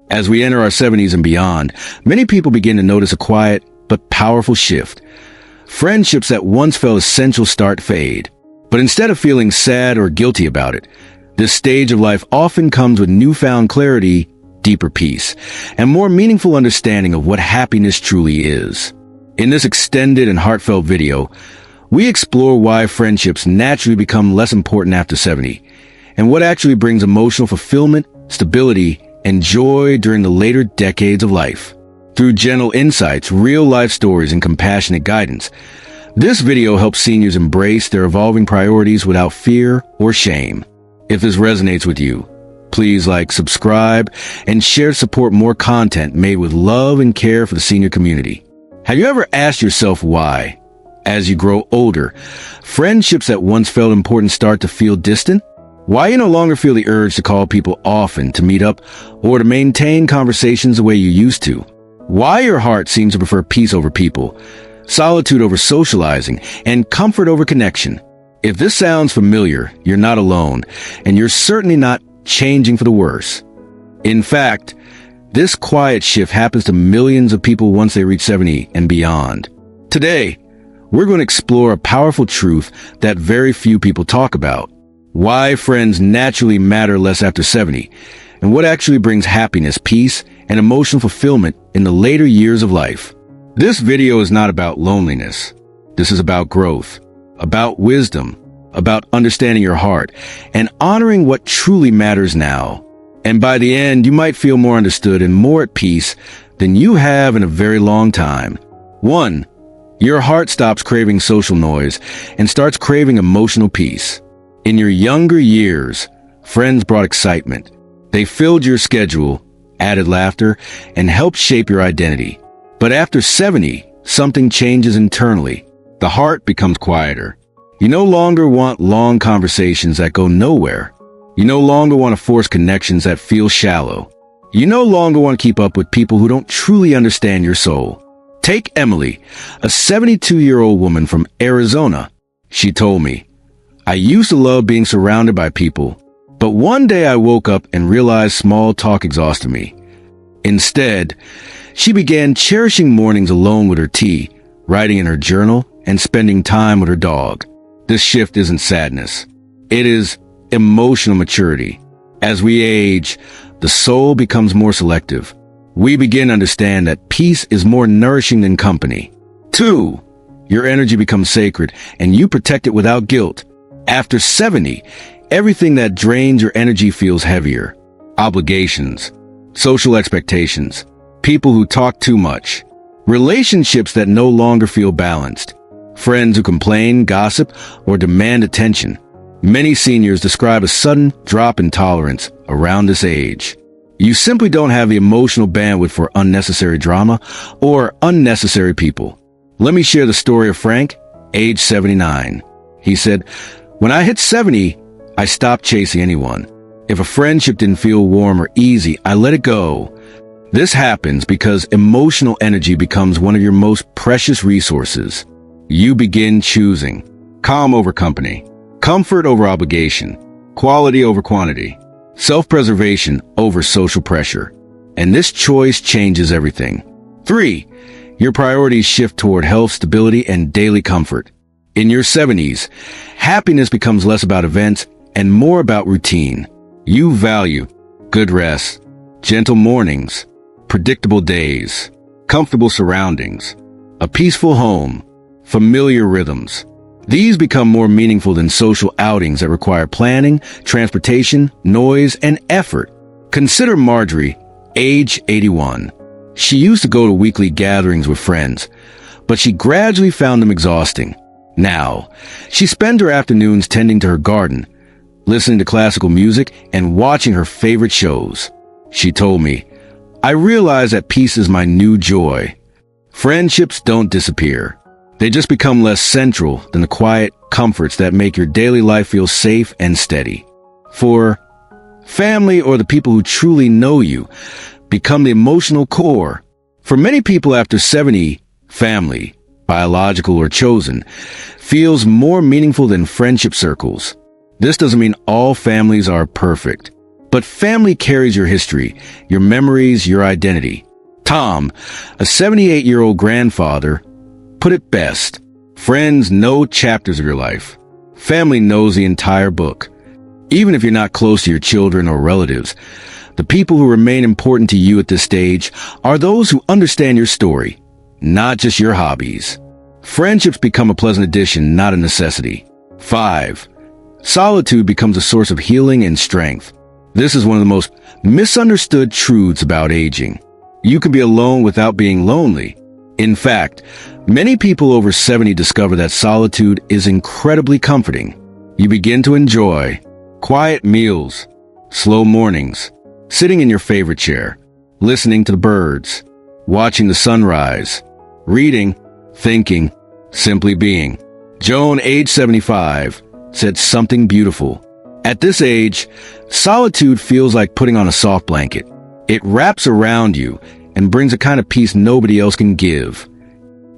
As we enter our 70s and beyond, many people begin to notice a quiet but powerful shift. Friendships that once felt essential start to fade. But instead of feeling sad or guilty about it, this stage of life often comes with newfound clarity, deeper peace, and more meaningful understanding of what happiness truly is. In this extended and heartfelt video, we explore why friendships naturally become less important after 70, and what actually brings emotional fulfillment, stability, and joy during the later decades of life. Through gentle insights, real-life stories, and compassionate guidance, this video helps seniors embrace their evolving priorities without fear or shame. If this resonates with you, please like, subscribe, and share to support more content made with love and care for the senior community. Have you ever asked yourself why, as you grow older, friendships that once felt important start to feel distant? Why you no longer feel the urge to call people often, to meet up, or to maintain conversations the way you used to? Why your heart seems to prefer peace over people, solitude over socializing, and comfort over connection? If this sounds familiar, you're not alone, and you're certainly not changing for the worse. In fact, this quiet shift happens to millions of people once they reach 70 and beyond. Today, we're going to explore a powerful truth that very few people talk about. Why friends naturally matter less after 70, and what actually brings happiness, peace, and emotional fulfillment in the later years of life. This video is not about loneliness. This is about growth, about wisdom, about understanding your heart, and honoring what truly matters now. And by the end, you might feel more understood and more at peace than you have in a very long time. 1. Your heart stops craving social noise and starts craving emotional peace. In your younger years, friends brought excitement. They filled your schedule, added laughter, and helped shape your identity. But after 70, something changes internally. The heart becomes quieter. You no longer want long conversations that go nowhere. You no longer want to force connections that feel shallow. You no longer want to keep up with people who don't truly understand your soul. Take Emily, a 72-year-old woman from Arizona. She told me, "I used to love being surrounded by people, but one day I woke up and realized small talk exhausted me." Instead, she began cherishing mornings alone with her tea, writing in her journal, and spending time with her dog. This shift isn't sadness. It is emotional maturity. As we age, the soul becomes more selective. We begin to understand that peace is more nourishing than company. 2. Your energy becomes sacred, and you protect it without guilt. After 70, everything that drains your energy feels heavier. Obligations, social expectations, people who talk too much, relationships that no longer feel balanced, friends who complain, gossip, or demand attention. Many seniors describe a sudden drop in tolerance around this age. You simply don't have the emotional bandwidth for unnecessary drama or unnecessary people. Let me share the story of Frank, age 79. He said, "When I hit 70, I stopped chasing anyone. If a friendship didn't feel warm or easy, I let it go." This happens because emotional energy becomes one of your most precious resources. You begin choosing calm over company, comfort over obligation, quality over quantity, self-preservation over social pressure. And this choice changes everything. 3. Your priorities shift toward health, stability, and daily comfort. In your 70s, happiness becomes less about events and more about routine. You value good rest, gentle mornings, predictable days, comfortable surroundings, a peaceful home, familiar rhythms. These become more meaningful than social outings that require planning, transportation, noise, and effort. Consider Marjorie, age 81. She used to go to weekly gatherings with friends, but she gradually found them exhausting. Now, she spends her afternoons tending to her garden, listening to classical music, and watching her favorite shows. She told me, "I realize that peace is my new joy." Friendships don't disappear. They just become less central than the quiet comforts that make your daily life feel safe and steady. 4. Family, or the people who truly know you, become the emotional core. For many people after 70, family, biological or chosen, feels more meaningful than friendship circles. This doesn't mean all families are perfect. But family carries your history, your memories, your identity. Tom, a 78-year-old grandfather, put it best. Friends know chapters of your life. Family knows the entire book. Even if you're not close to your children or relatives, the people who remain important to you at this stage are those who understand your story, not just your hobbies. Friendships become a pleasant addition, not a necessity. 5. Solitude becomes a source of healing and strength. This is one of the most misunderstood truths about aging. You can be alone without being lonely. In fact, many people over 70 discover that solitude is incredibly comforting. You begin to enjoy quiet meals, slow mornings, sitting in your favorite chair, listening to the birds, watching the sunrise, reading, thinking, simply being. Joan, age 75, said something beautiful. At this age, solitude feels like putting on a soft blanket. It wraps around you and brings a kind of peace nobody else can give.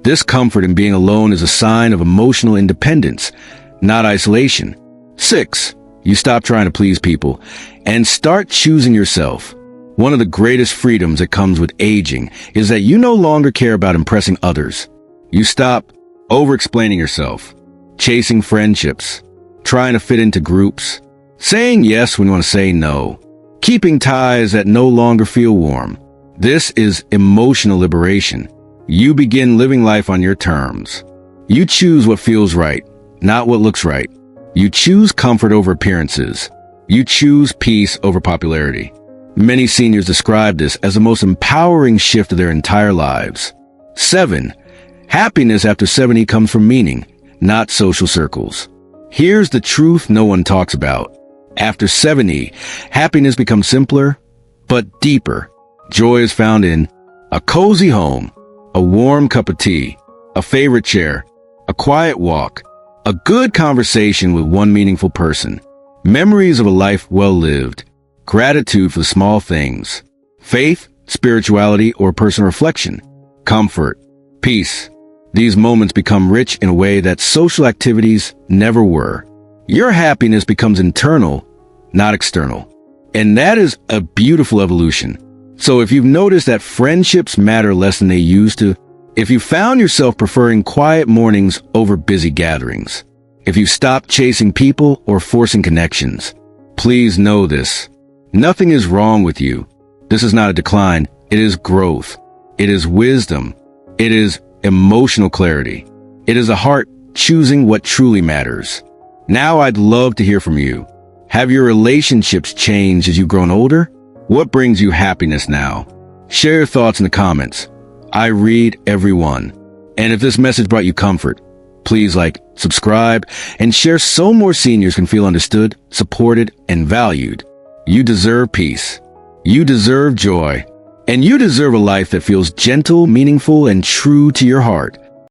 This comfort in being alone is a sign of emotional independence, not isolation. 6. You stop trying to please people and start choosing yourself. One of the greatest freedoms that comes with aging is that you no longer care about impressing others. You stop over-explaining yourself, chasing friendships, trying to fit into groups, saying yes when you want to say no, keeping ties that no longer feel warm. This is emotional liberation. You begin living life on your terms. You choose what feels right, not what looks right. You choose comfort over appearances. You choose peace over popularity. Many seniors describe this as the most empowering shift of their entire lives. 7. Happiness after 70 comes from meaning, not social circles. Here's the truth no one talks about. After 70, happiness becomes simpler, but deeper. Joy is found in a cozy home, a warm cup of tea, a favorite chair, a quiet walk, a good conversation with one meaningful person, memories of a life well lived, gratitude for the small things, faith, spirituality, or personal reflection, comfort, peace. These moments become rich in a way that social activities never were. Your happiness becomes internal, not external. And that is a beautiful evolution. So if you've noticed that friendships matter less than they used to, if you found yourself preferring quiet mornings over busy gatherings, if you stopped chasing people or forcing connections, please know this. Nothing is wrong with you. This is not a decline. It is growth. It is wisdom. It is emotional clarity. It is a heart choosing what truly matters. Now I'd love to hear from you. Have your relationships changed as you've grown older? What brings you happiness now? Share your thoughts in the comments. I read every one. And if this message brought you comfort, please like, subscribe, and share so more seniors can feel understood, supported, and valued. You deserve peace. You deserve joy. And you deserve a life that feels gentle, meaningful, and true to your heart.